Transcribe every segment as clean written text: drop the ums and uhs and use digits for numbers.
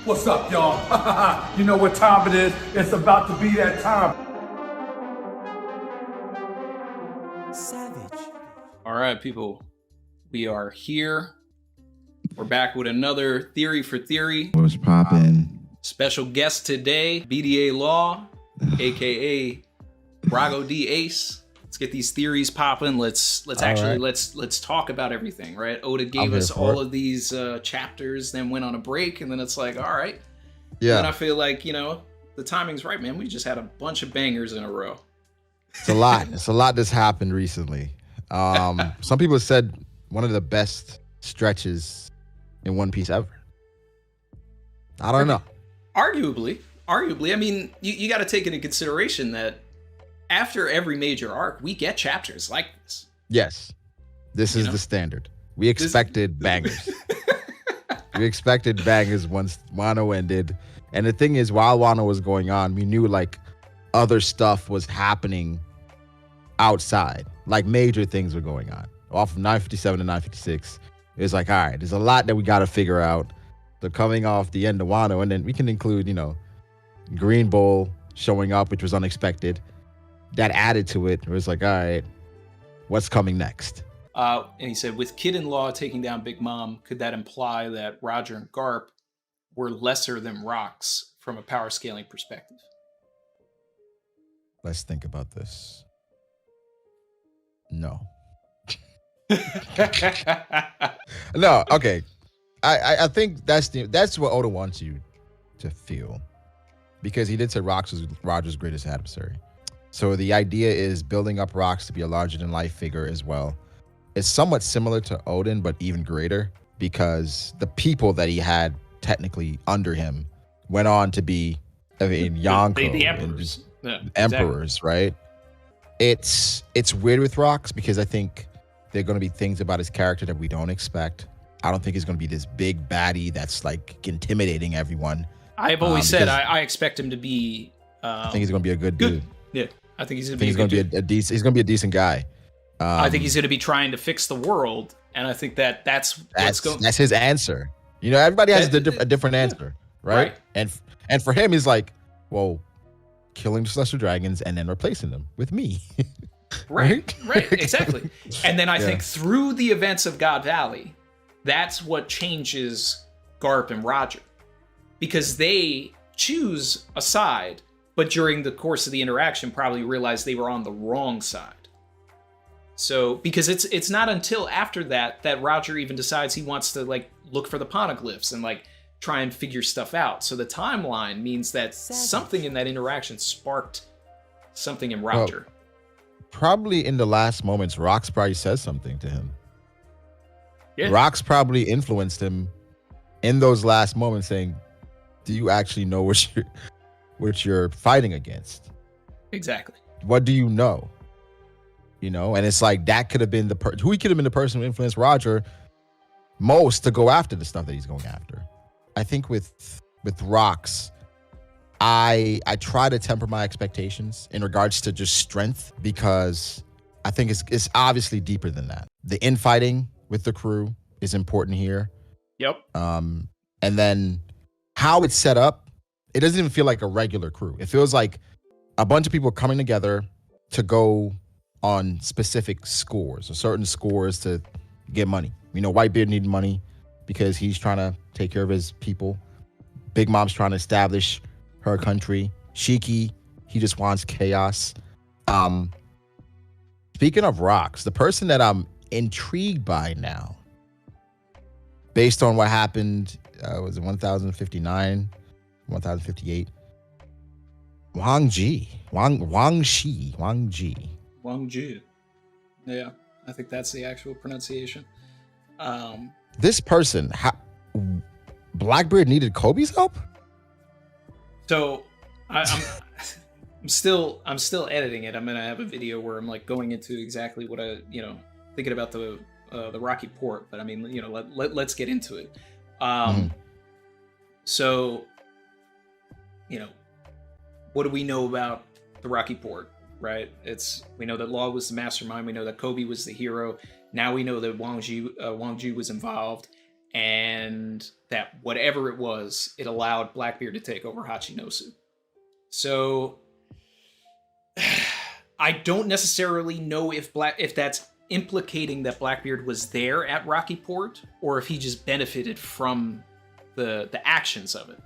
What's up, y'all? You know what time it is? It's about to be that time. Savage. All right, people. We are here. We're back with another Theory for Theory. What's poppin'? Special guest today, B.D.A. Law, aka Brago D Ace. Let's get these theories popping. Let's talk about everything, right? Oda gave us all of these chapters, then went on a break, and then it's like, all right. Yeah. And I feel like, the timing's right, man. We just had a bunch of bangers in a row. It's a lot. It's a lot that's happened recently. Some people said one of the best stretches in One Piece ever. I don't know. Arguably. I mean, you got to take into consideration that after every major arc, we get chapters like this. Yes. This is the standard. We expected bangers. We expected bangers once Wano ended. And the thing is, while Wano was going on, we knew like other stuff was happening outside. Like major things were going on. Off of 957 to 956. It was like, all right, there's a lot that we got to figure out. They're coming off the end of Wano. And then we can include, Green Bull showing up, which was unexpected. That added to it. It was like, all right, what's coming next? And he said, with Kid and Law taking down Big Mom, could that imply that Roger and Garp were lesser than Rocks from a power scaling perspective? Let's think about this. No. No, okay. I think that's what Oda wants you to feel. Because he did say Rocks was Roger's greatest adversary. So the idea is building up Rocks to be a larger-than-life figure as well. It's somewhat similar to Odin, but even greater, because the people that he had technically under him went on to be Yonko, the emperors. Emperors, exactly. Right? It's weird with Rocks because I think there are going to be things about his character that we don't expect. I don't think he's going to be this big baddie that's like intimidating everyone. I've always said I expect him to be. I think he's going to be a good dude. Yeah, I think he's going to be. A decent. He's going to be a decent guy. I think he's going to be trying to fix the world, and I think that's his answer. Everybody has a different answer, right? And for him, he's like, well, killing the celestial dragons and then replacing them with me. Right, exactly. And then I think through the events of God Valley, that's what changes Garp and Roger. Because they choose a side, but during the course of the interaction probably realize they were on the wrong side. So, because it's not until after that Roger even decides he wants to look for the poneglyphs and try and figure stuff out. So the timeline means that something in that interaction sparked something in Roger. Well, probably in the last moments, Rocks probably says something to him. Yeah. Rocks probably influenced him in those last moments saying, do you actually know what you're fighting against? Exactly. What do you know? And it's like that could have been the person who influenced Roger most to go after the stuff that he's going after. I think with Rocks, I try to temper my expectations in regards to just strength because I think it's obviously deeper than that. The infighting with the crew is important here. Yep. And then how it's set up, it doesn't even feel like a regular crew. It feels like a bunch of people coming together to go on specific scores or certain scores to get money. Whitebeard needed money because he's trying to take care of his people. Big Mom's trying to establish her country. Shiki, he just wants chaos. Speaking of Rocks, the person that I'm intrigued by now, based on what happened, was it 1059, 1058? Wang Ji. Yeah, I think that's the actual pronunciation. This person, Blackbeard needed Kobe's help? So I'm still editing it. I'm gonna have a video where I'm going into exactly what I thinking about the Rocky Port, but I mean let's get into it. So what do we know about the Rocky Port, right? We know that Law was the mastermind. We know that Kobe was the hero. Now we know that Wang Ji was involved. and that whatever it was, it allowed Blackbeard to take over Hachinosu. So I don't necessarily know if that's implicating that Blackbeard was there at Rocky Port, or if he just benefited from the actions of it.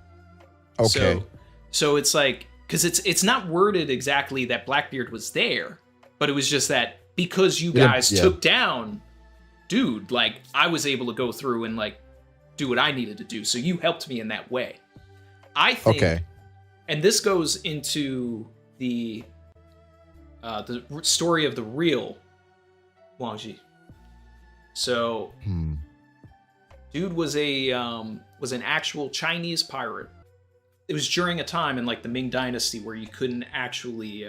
Okay. So it's like, because it's not worded exactly that Blackbeard was there, but it was just that because you guys took down dude, like I was able to go through and like do what I needed to do. So you helped me in that way. I think, and this goes into the story of the real Wang Ji. So, dude was an actual Chinese pirate. It was during a time in like the Ming Dynasty where you couldn't actually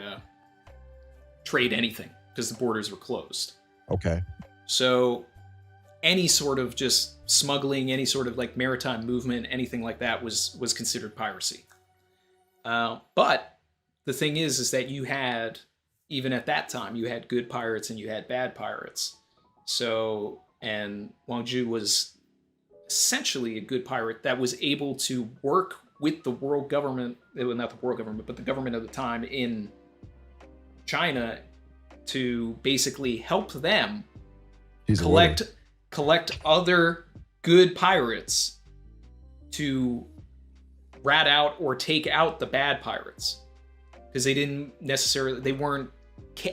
trade anything because the borders were closed. Okay. So any sort of just smuggling, any sort of like maritime movement, anything like that was considered piracy. But the thing is that you had, even at that time, you had good pirates and you had bad pirates. So, and Wang Ju was essentially a good pirate that was able to work with the world government, well, not the world government, but the government of the time in China to basically help them collect other good pirates to rat out or take out the bad pirates, because they weren't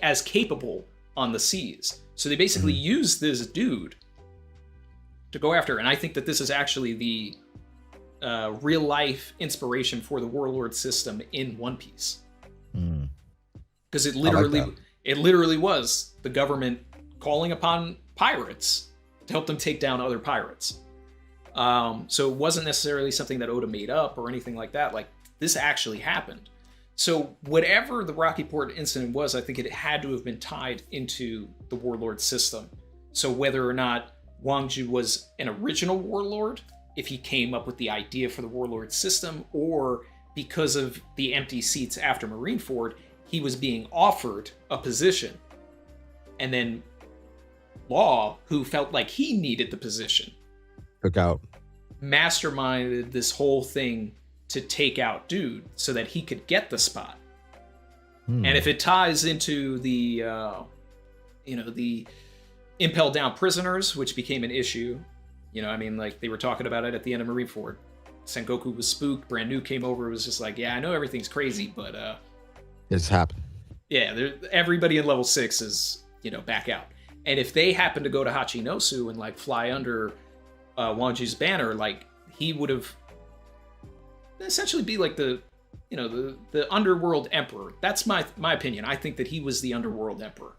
as capable on the seas. So they basically used this dude to go after. And I think that this is actually the real life inspiration for the warlord system in One Piece, because it literally was the government calling upon pirates to help them take down other pirates. So it wasn't necessarily something that Oda made up or anything like that. Like, this actually happened. So whatever the Rocky Port incident was, I think it had to have been tied into the warlord system. So whether or not Wang Ju was an original warlord, if he came up with the idea for the warlord system, or because of the empty seats after Marineford, he was being offered a position. And then Law, who felt like he needed the position, masterminded this whole thing to take out Dude so that he could get the spot. And if it ties into the the impel down prisoners, which became an issue, like they were talking about it at the end of Marineford. Sengoku was spooked, Brand New came over, was just like, yeah, I know everything's crazy, but it's happened. Yeah, everybody in level 6 is, back out. And if they happen to go to Hachinosu and like fly under Wang Ju's banner, like he would have essentially be like the underworld emperor. That's my opinion. I think that he was the underworld emperor.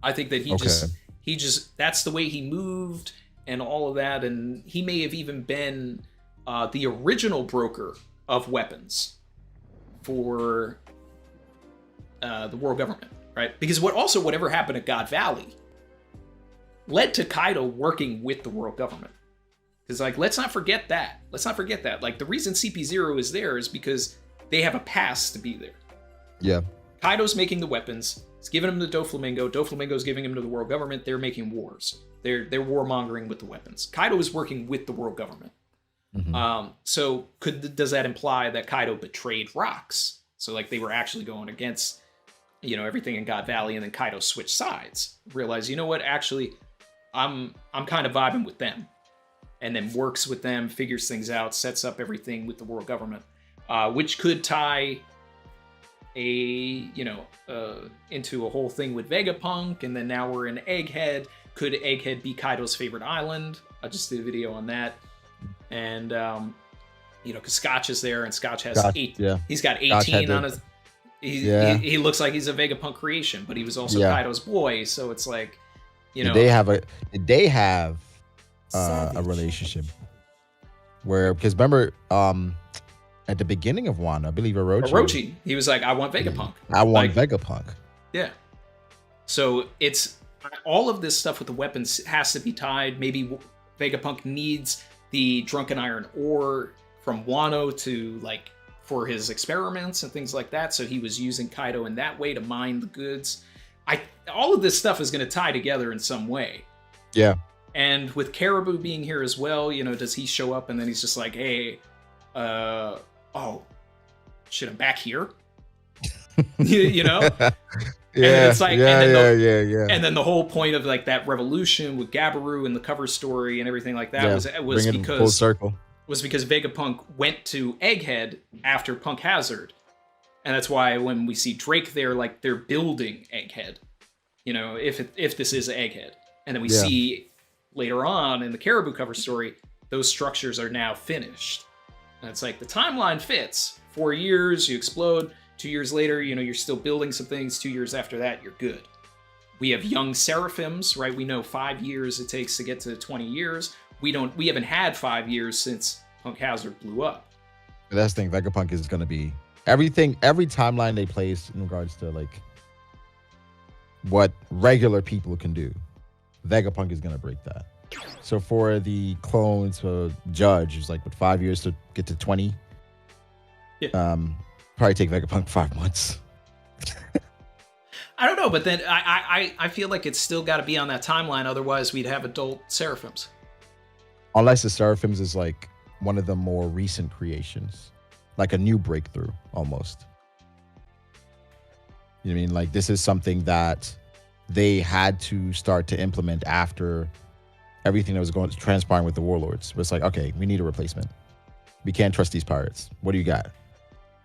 I think that he just that's the way he moved and all of that, and he may have even been the original broker of weapons for the world government, right? Because whatever happened at God Valley led to Kaido working with the world government. Because, like, let's not forget that. Like, the reason CP0 is there is because they have a pass to be there. Yeah. Kaido's making the weapons. He's giving them to Doflamingo. Doflamingo's giving them to the world government. They're making wars. They're warmongering with the weapons. Kaido is working with the world government. So does that imply that Kaido betrayed Rocks? So, like, they were actually going against, everything in God Valley, and then Kaido switched sides. Realized, you know what? Actually, I'm kind of vibing with them. And then works with them, figures things out, sets up everything with the world government, which could tie into a whole thing with Vegapunk, and then now we're in Egghead. Could Egghead be Kaido's favorite island? I just did a video on that, and because Scotch is there, and Scotch has he's got 18 on his. He looks like he's a Vegapunk creation, but he was also Kaido's boy, so it's like, Did they have a relationship where, because remember at the beginning of Wano, I believe Orochi, he was like, I want Vegapunk. I want Vegapunk. Yeah. So it's all of this stuff with the weapons has to be tied. Maybe Vegapunk needs the drunken iron ore from Wano to, like, for his experiments and things like that. So he was using Kaido in that way to mine the goods. All of this stuff is going to tie together in some way. Yeah. And with Caribou being here as well, does he show up and then he's just like, hey, oh, shit, I'm back here? you know? Yeah, and it's like, yeah. And then the whole point of like that revolution with Gabaru and the cover story and everything like that was because full circle. Was because Vegapunk went to Egghead after Punk Hazard. And that's why when we see Drake there, like they're building Egghead, if this is Egghead. And then we see later on in the Caribou cover story, those structures are now finished. And it's like the timeline fits. 4 years, you explode. 2 years later, you're still building some things. 2 years after that, you're good. We have young seraphims, right? We know 5 years it takes to get to 20 years. We haven't had 5 years since Punk Hazard blew up. But that's the thing, Vegapunk is going to be every timeline they place in regards to like what regular people can do. Vegapunk is going to break that. So for the clones to judge, it's like 5 years to get to 20. Yeah. Probably take Vegapunk 5 months. I don't know, but then I feel like it's still got to be on that timeline. Otherwise, we'd have adult seraphims. Unless the seraphims is like one of the more recent creations, like a new breakthrough almost. You know what I mean? Like this is something that they had to start to implement after everything that was transpiring with the warlords. But it's like, okay, we need a replacement. We can't trust these pirates. What do you got?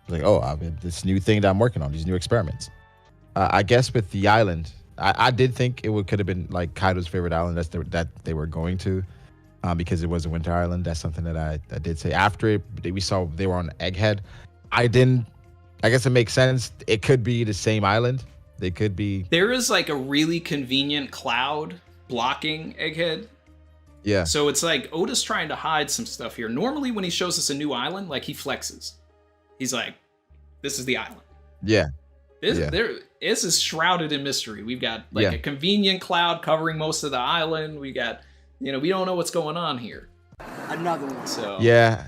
It's like, oh, I mean, this new thing that I'm working on, these new experiments. I guess with the island, I did think could have been like Kaido's favorite island that they were going to, because it was a winter island. That's something that I did say. After we saw they were on Egghead, I guess it makes sense. It could be the same island. They could be. There is like a really convenient cloud blocking Egghead. Yeah. So it's like Oda's trying to hide some stuff here. Normally when he shows us a new island, like he flexes. He's like, this is the island. Yeah. This is shrouded in mystery. We've got like a convenient cloud covering most of the island. We got, we don't know what's going on here. Another one. So yeah.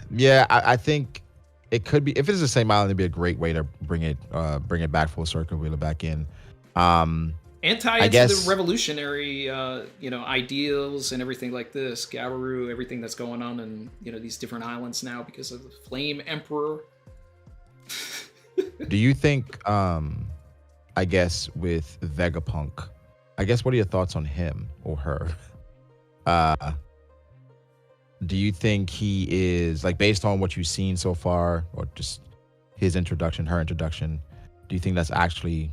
I think it could be, if it's the same island, it'd be a great way to bring it back full circle, reel it back in. And tie into the revolutionary, ideals and everything like this. Gabaru, everything that's going on in, these different islands now because of the Flame Emperor. Do you think, I guess with Vegapunk, what are your thoughts on him or her? Do you think he is, like, based on what you've seen so far, or just his introduction, her introduction, do you think that's actually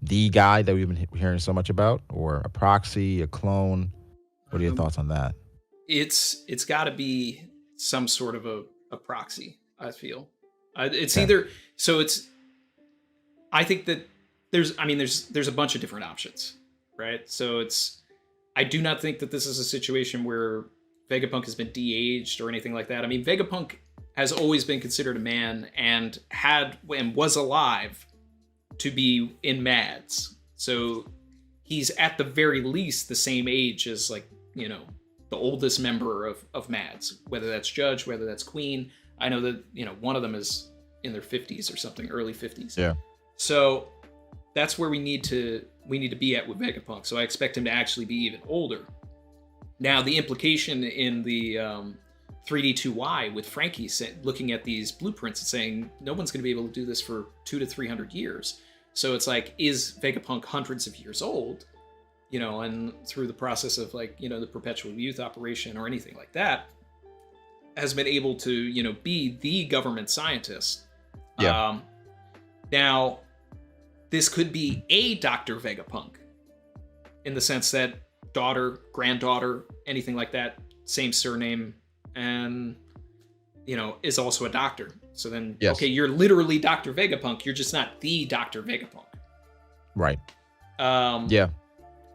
the guy that we've been hearing so much about, or a proxy, a clone? What are your thoughts on that? It's got to be some sort of a proxy, I feel. It's either, so it's, I think that there's a bunch of different options, right? So I do not think that this is a situation where Vegapunk has been de-aged or anything like that. I mean, Vegapunk has always been considered a man and was alive to be in Mads. So he's at the very least the same age as, like, the oldest member of Mads, whether that's Judge, whether that's Queen. I know that, one of them is in their 50s or something, early 50s. Yeah. So that's where we need to be at with Vegapunk. So I expect him to actually be even older. Now, the implication in the 3D2Y with Frankie looking at these blueprints and saying no one's going to be able to do this for 200 to 300 years. So it's like, is Vegapunk hundreds of years old? And through the process of, like, the perpetual youth operation or anything like that, has been able to, be the government scientist. Yeah. Now, this could be a Dr. Vegapunk, in the sense that daughter, granddaughter, anything like that, same surname, and, is also a doctor. So then, yes. Okay, you're literally Dr. Vegapunk. You're just not the Dr. Vegapunk. Right. Yeah.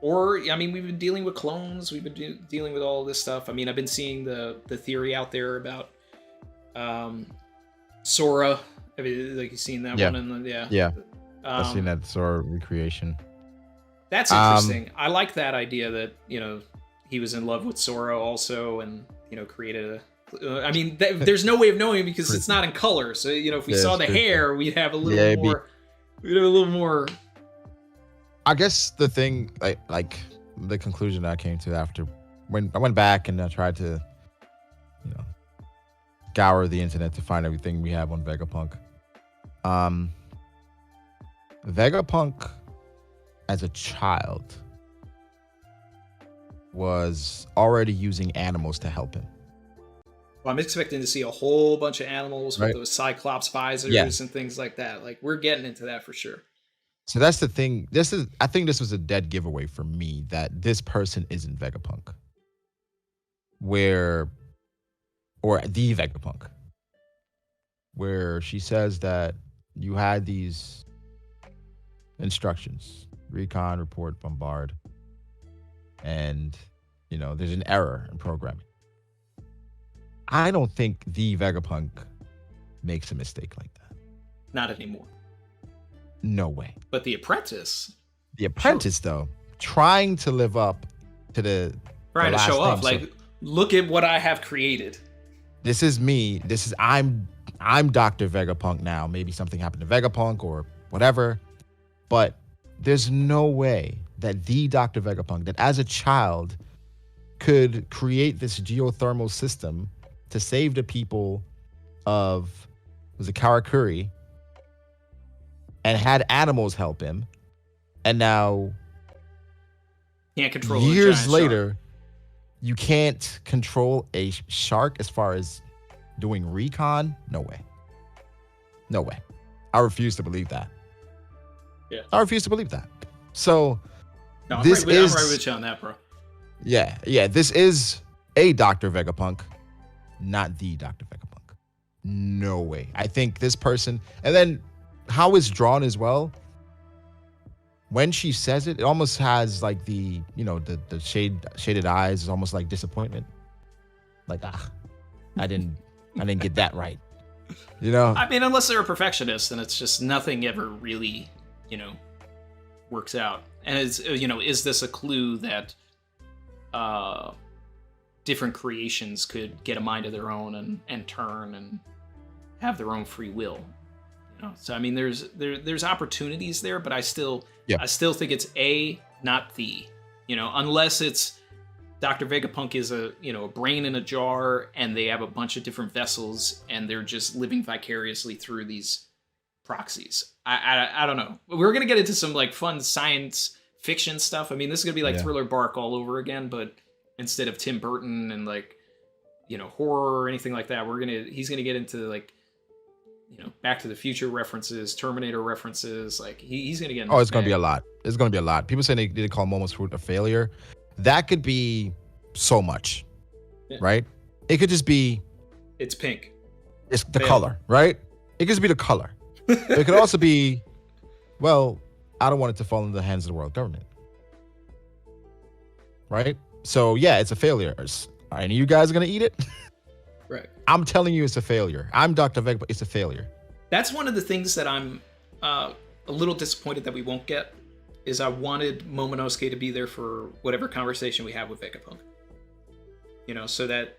Or, I mean, we've been dealing with clones. We've been dealing with all this stuff. I mean, I've been seeing the theory out there about Sora. I mean, like, you've seen that one? And yeah. I've seen that Sora recreation. That's interesting. I like that idea that, he was in love with Sora also, and, created I mean, there's no way of knowing because it's not in color. So, if we saw the hair, we'd have a little more. We'd have a little more. I guess the thing, like the conclusion I came to after when I went back and I tried to, scour the internet to find everything we have on Vegapunk. Vegapunk, as a child, was already using animals to help him. Well, I'm expecting to see a whole bunch of animals with those Cyclops visors and things like that. Like, we're getting into that for sure. So that's the thing. I think this was a dead giveaway for me that this person isn't Vegapunk. Or the Vegapunk. Where she says that you had these instructions: recon, report, bombard, and there's an error in programming. I don't think the Vegapunk makes a mistake like that. Not anymore. No way. But the apprentice, though, trying to live up to trying to show off, name. like, look at what I have created. This is me. I'm Dr. Vegapunk now. Maybe something happened to Vegapunk or whatever, but there's no way that the Dr. Vegapunk, that as a child could create this geothermal system to save the people of, was it Karakuri, and had animals help him, and now can't control years later, you can't control a shark as far as doing recon? No way. No way. I refuse to believe that. Yeah. I refuse to believe that. So no, I'm this right is with you on that, bro. Yeah. This is a Dr. Vegapunk, not the Dr. Vegapunk. No way. I think this person, and then how it's drawn as well. When she says it, it almost has like the shaded eyes is almost like disappointment. Like, I didn't get that right. I mean, unless they're a perfectionist, then it's just nothing ever really, works out. And is this a clue that different creations could get a mind of their own and turn and have their own free will? So I mean, there's opportunities there, but I still think it's not the, unless it's Dr. Vegapunk is a brain in a jar and they have a bunch of different vessels and they're just living vicariously through these proxies. I don't know. We're gonna get into some like fun science fiction stuff. I mean, this is gonna be like Thriller Bark all over again, but instead of Tim Burton and like horror or anything like that, he's gonna get into like Back to the Future references, Terminator references. Like he's gonna get. It's gonna be a lot. It's gonna be a lot. People say they didn't call Momo's Fruit a failure. That could be so much, right? It could just be. It's pink. It's the color, right? It could just be the color. It could also be, well, I don't want it to fall into the hands of the world government, right? So yeah, it's a failure. Are any of you guys gonna eat it? Right. I'm telling you, it's a failure. I'm Dr. Veg, but it's a failure. That's one of the things that I'm a little disappointed that we won't get. Is I wanted Momonosuke to be there for whatever conversation we have with Vegapunk. So that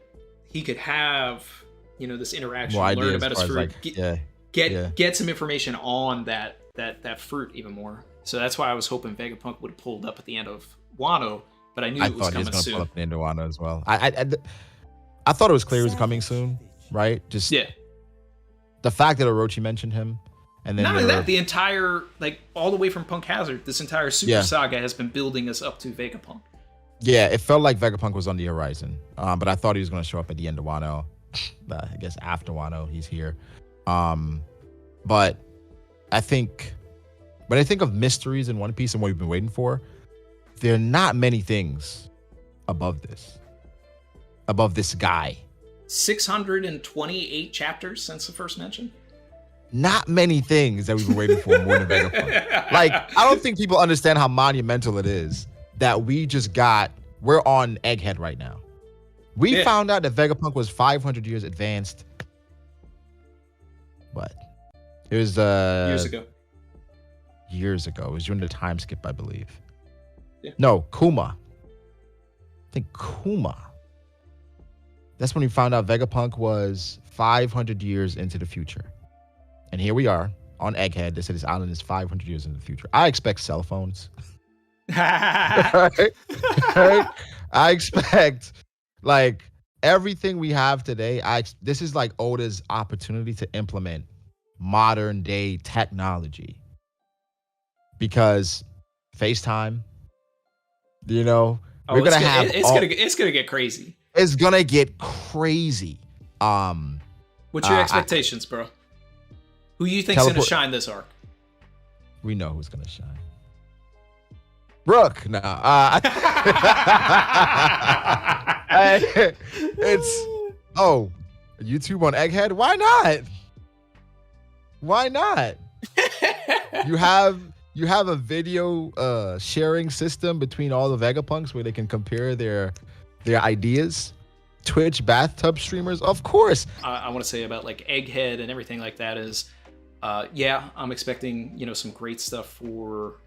he could have this interaction, learn about his fruit, get some information on that fruit even more. So that's why I was hoping Vegapunk would have pulled up at the end of Wano, but I knew it was coming soon. Pull up at the end of Wano as well. I thought it was clear he was coming soon, right? Just the fact that Orochi mentioned him, and then not only that, the entire all the way from Punk Hazard, this entire Super Saga has been building us up to Vegapunk. Yeah, it felt like Vegapunk was on the horizon, but I thought he was going to show up at the end of Wano. I guess after Wano, he's here. But I think when I think of mysteries in One Piece and what we've been waiting for, there are not many things above this guy. 628 chapters since the first mention. Not many things that we've been waiting for more than Vegapunk. Like, I don't think people understand how monumental it is that we're on Egghead right now. We found out that Vegapunk was 500 years advanced. What? It was years ago. Years ago. It was during the time skip, I believe. Yeah. No, Kuma. I think Kuma. That's when we found out Vegapunk was 500 years into the future. And here we are on Egghead. They said this island is 500 years into the future. I expect cell phones. Right? Right? I expect like everything we have today. This is like Oda's opportunity to implement modern day technology because FaceTime, you know, we're gonna have it's gonna get crazy. It's gonna get crazy. What's your expectations, bro? Who you think's gonna shine this arc? We know who's gonna shine. Brooke, no. It's YouTube on Egghead. Why not? Why not? You have a video sharing system between all the Vegapunks where they can compare their ideas. Twitch bathtub streamers, of course. I want to say about like Egghead and everything like that is, I'm expecting some great stuff for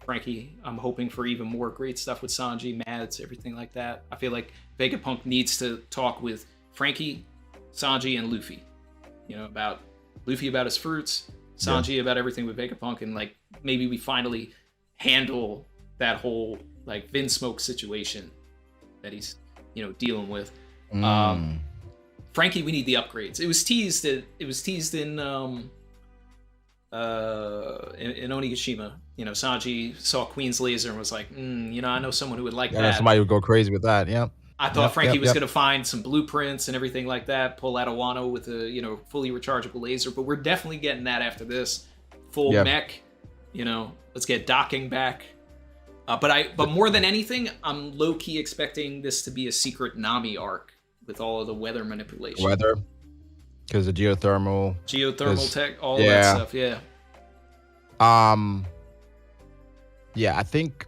Frankie. I'm hoping for even more great stuff with Sanji, Mads, everything like that. I feel like Vegapunk needs to talk with Frankie, Sanji, and Luffy. About Luffy about his fruits, Sanji about everything with Vegapunk, and like maybe we finally handle that whole like Vinsmoke situation that he's dealing with. Frankie, we need the upgrades. It was teased in Onigashima. Sanji saw Queen's laser and was like, I know someone who would like that. Somebody would go crazy with that. Yeah. I thought Frankie was going to find some blueprints and everything like that, pull out a Wano with a fully rechargeable laser, but we're definitely getting that after this full mech. Let's get docking back. But more than anything, I'm low key expecting this to be a secret Nami arc with all of the weather manipulation. Weather, because the geothermal tech, all of that stuff. Yeah. Yeah, I think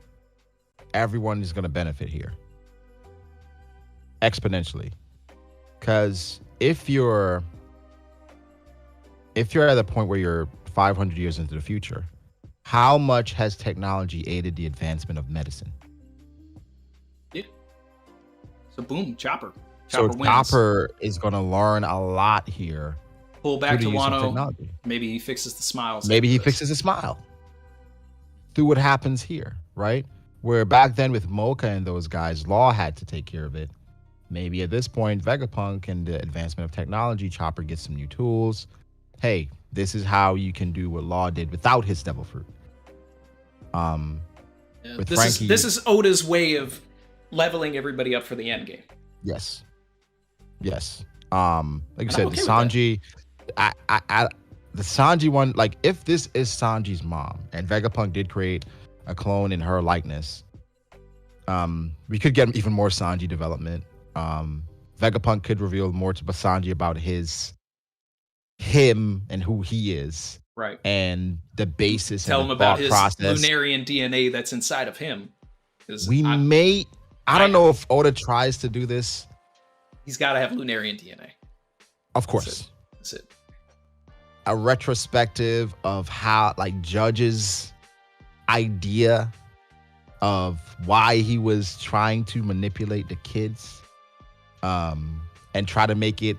everyone is going to benefit here exponentially, because if you're at the point where you're 500 years into the future, how much has technology aided the advancement of medicine? Yeah. So boom, Chopper. Chopper is going to learn a lot here. Pull back to Wano. Maybe he fixes the smiles. Maybe he fixes the smile through what happens here, right? Where back then with Mocha and those guys, Law had to take care of it. Maybe at this point, Vegapunk and the advancement of technology, Chopper gets some new tools. Hey, this is how you can do what Law did without his devil fruit. With Frankie, this is Oda's way of leveling everybody up for the end game. Yes. Like you said, the Sanji, the Sanji one. Like, if this is Sanji's mom and Vegapunk did create a clone in her likeness, we could get even more Sanji development. Vegapunk could reveal more to Sanji about him and who he is, right? And the basis. Tell and him about his Lunarian DNA that's inside of him. I don't know if Oda tries to do this. He's got to have Lunarian DNA. Of course. That's it. A retrospective of how, like, Judge's idea of why he was trying to manipulate the kids, and try to make it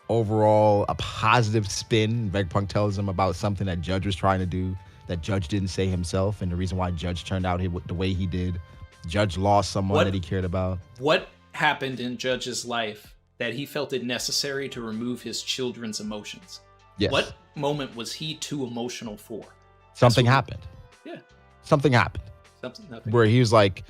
overall a positive spin. Vegapunk tells him about something that Judge was trying to do that Judge didn't say himself, and the reason why Judge turned out the way he did. Judge lost someone that he cared about. What happened in Judge's life that he felt it necessary to remove his children's emotions? Yes. What moment was he too emotional for? Something happened. Yeah. Something happened. Nothing. Where he was like,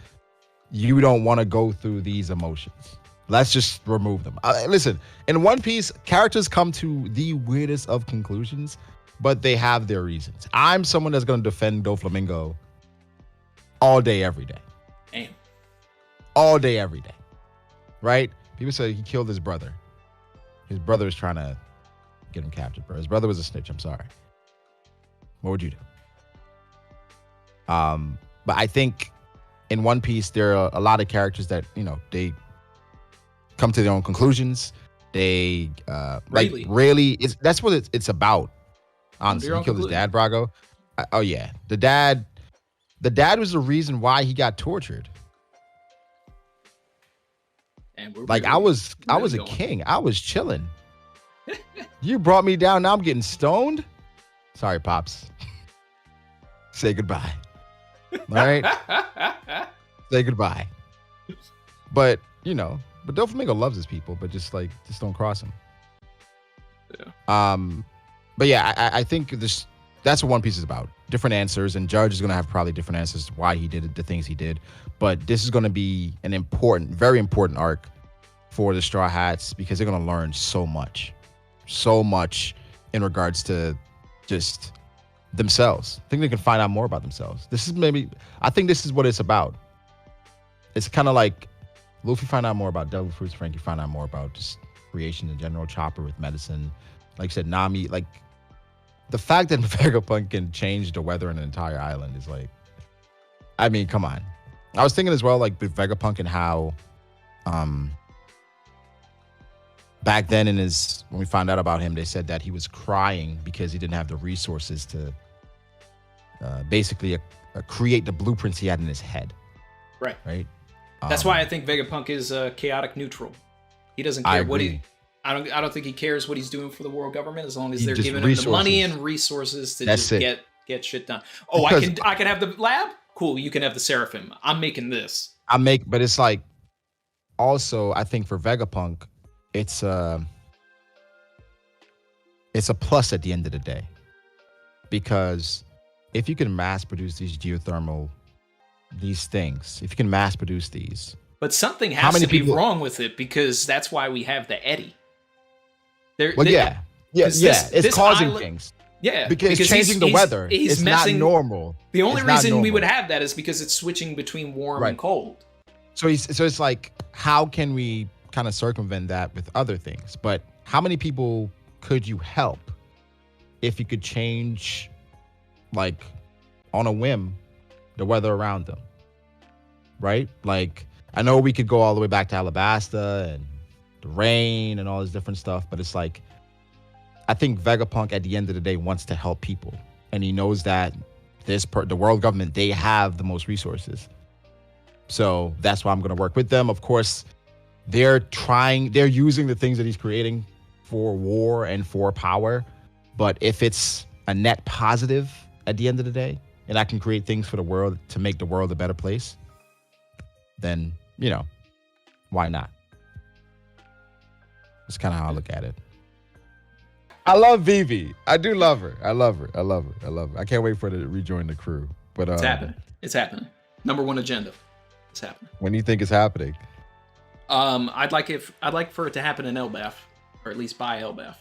you don't want to go through these emotions. Let's just remove them. Listen, in One Piece, characters come to the weirdest of conclusions, but they have their reasons. I'm someone that's going to defend Doflamingo all day, every day. Damn. All day, every day. Right? People say he killed his brother. His brother was trying to get him captured, bro. His brother was a snitch. I'm sorry. What would you do? But I think in One Piece, there are a lot of characters that, they come to their own conclusions. They really, that's what it's about. Honestly, he killed his dad, Brago. Oh yeah, the dad was the reason why he got tortured. And I was a king. I was chilling. You brought me down. Now I'm getting stoned. Sorry, pops. Say goodbye. All right, say goodbye. But but Doflamingo loves his people, but just don't cross him. Yeah. But yeah, I think that's what One Piece is about. Different answers, and Judge is gonna have probably different answers to why he did the things he did. But this is gonna be an important, very important arc for the Straw Hats because they're gonna learn so much in regards to just themselves. I think they can find out more about themselves. I think this is what it's about. It's kind of like Luffy find out more about devil fruits, Frankie find out more about just creation in general, Chopper with medicine. Like I said, Nami, like the fact that Vegapunk can change the weather in an entire island is like, I mean, come on. I was thinking as well, like with Vegapunk and how back then when we found out about him, they said that he was crying because he didn't have the resources to basically create the blueprints he had in his head. Right. That's why I think Vegapunk is chaotic neutral. He doesn't care what he. I don't think he cares what he's doing for the world government as long as they're giving him the money and resources to get shit done. Oh, because I can have the lab. Cool, you can have the Seraphim. I'm making this. But it's like also I think for Vegapunk, it's a plus at the end of the day, because if you can mass produce these things, if you can mass produce these, but something has to be wrong with it, because that's why we have the Eddie. It's causing things. Yeah, because it's changing the weather. It's not normal. The only reason we would have that is because it's switching between warm and cold. So it's like, how can we kind of circumvent that with other things? But how many people could you help if you could change, like, on a whim, the weather around them? Right? Like, I know we could go all the way back to Alabasta and the rain and all this different stuff, but it's like, I think Vegapunk at the end of the day wants to help people, and he knows that the world government, they have the most resources. So that's why I'm going to work with them. Of course, they're using the things that he's creating for war and for power, but if it's a net positive at the end of the day, and I can create things for the world to make the world a better place, then, why not? That's kind of how I look at it. I love Vivi. I do love her. I love her. I can't wait for her to rejoin the crew. But it's happening. It's happening. Number one agenda. It's happening. When do you think it's happening? I'd like for it to happen in Elbaf, or at least by Elbaf,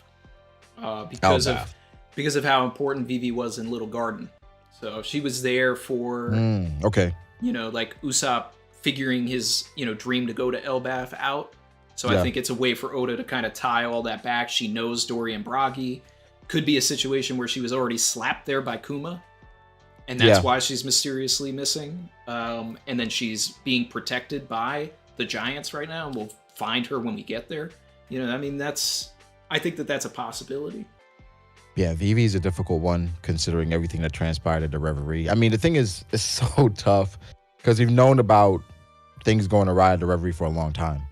because of how important Vivi was in Little Garden. So she was there for like Usopp figuring his dream to go to Elbaf out. So I think it's a way for Oda to kind of tie all that back. She knows Dory and Bragi. Could be a situation where she was already slapped there by Kuma, and that's why she's mysteriously missing. And then she's being protected by the Giants right now, and we'll find her when we get there. I think that's a possibility. Yeah, Vivi is a difficult one considering everything that transpired at the Reverie. I mean, the thing is, it's so tough because we've known about things going awry at the Reverie for a long time.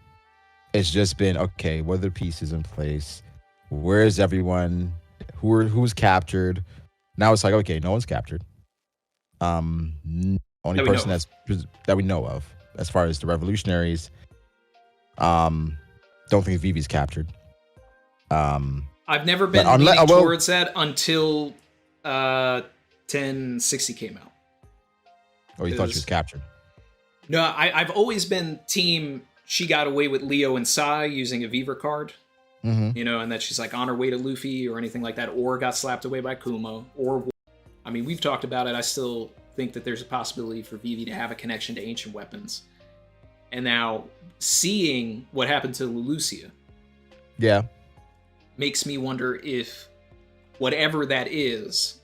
It's just been, okay, what are the pieces in place? Where is everyone? Who's captured? Now it's like, okay, no one's captured. Only person that we know of, as far as the revolutionaries. Don't think Vivi's captured. I've never been leaning towards that until 1060 came out. Oh, you thought she was captured? No, I've always been team. She got away with Leo and Sai using a Viver card, and that she's like on her way to Luffy or anything like that, or got slapped away by Kuma, we've talked about it. I still think that there's a possibility for Vivi to have a connection to ancient weapons. And now seeing what happened to Leloucia, makes me wonder if whatever that is,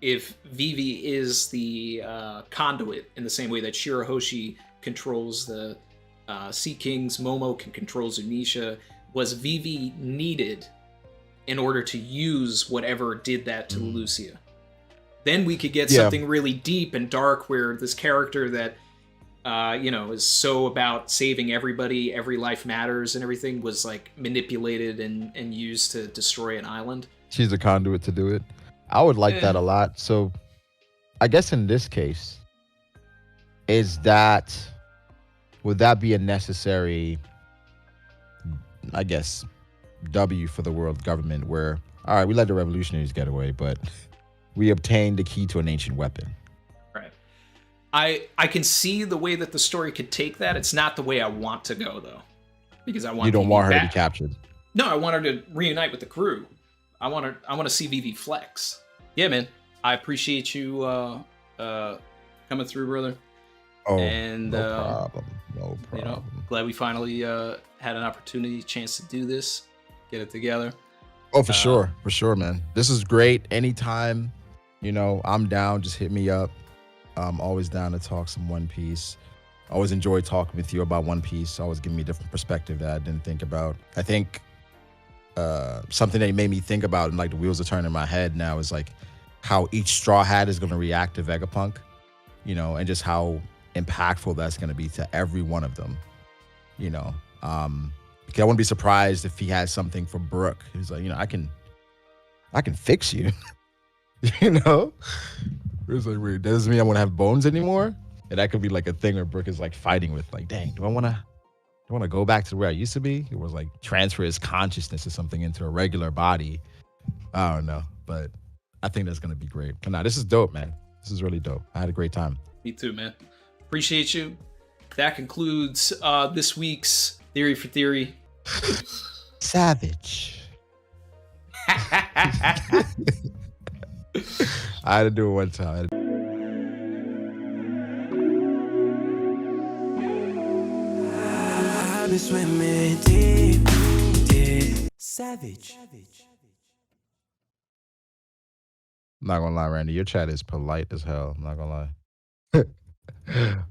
if Vivi is the conduit in the same way that Shirahoshi controls the Sea Kings, Momo can control Zunisha. Was Vivi needed in order to use whatever did that to Leloucia? Then we could get something really deep and dark where this character that is so about saving everybody, every life matters and everything, was like manipulated and used to destroy an island. She's a conduit to do it. I would like that a lot. So I guess in this case, is that would that be a necessary, I guess, W for the world government? Where all right, we let the revolutionaries get away, but we obtained the key to an ancient weapon. Right. I can see the way that the story could take that. It's not the way I want to go though, because I want You don't Vivi want her back. to be captured. No, I want her to reunite with the crew. I want to see Vivi flex. Yeah, man. I appreciate you coming through, brother. Oh, and no problem. No problem. You know, glad we finally had an opportunity, chance to do this, get it together. Oh, for sure, man. This is great. Anytime, you know, I'm down. Just hit me up. I'm always down to talk some One Piece. Always enjoy talking with you about One Piece. Always give me a different perspective that I didn't think about. I think something that made me think about, and like the wheels are turning in my head now, is like how each Straw Hat is going to react to Vegapunk, you know, and just how impactful that's going to be to every one of them, you know. Because I wouldn't be surprised if he has something for Brook. He's like, you know, I can fix you, you know. It's like, weird. Doesn't mean I want to have bones anymore. And that could be like a thing where Brook is like fighting with, like, dang, do I want to go back to where I used to be? It was like transfer his consciousness or something into a regular body. I don't know, but I think that's gonna be great. But nah, this is dope, man. This is really dope. I had a great time. Me too, man. Appreciate you. That concludes this week's Theory for Theory. Savage. I had to do it one time. I've been swimming deep, deep. Savage. I'm not gonna lie, Randy. Your chat is polite as hell. I'm not gonna lie.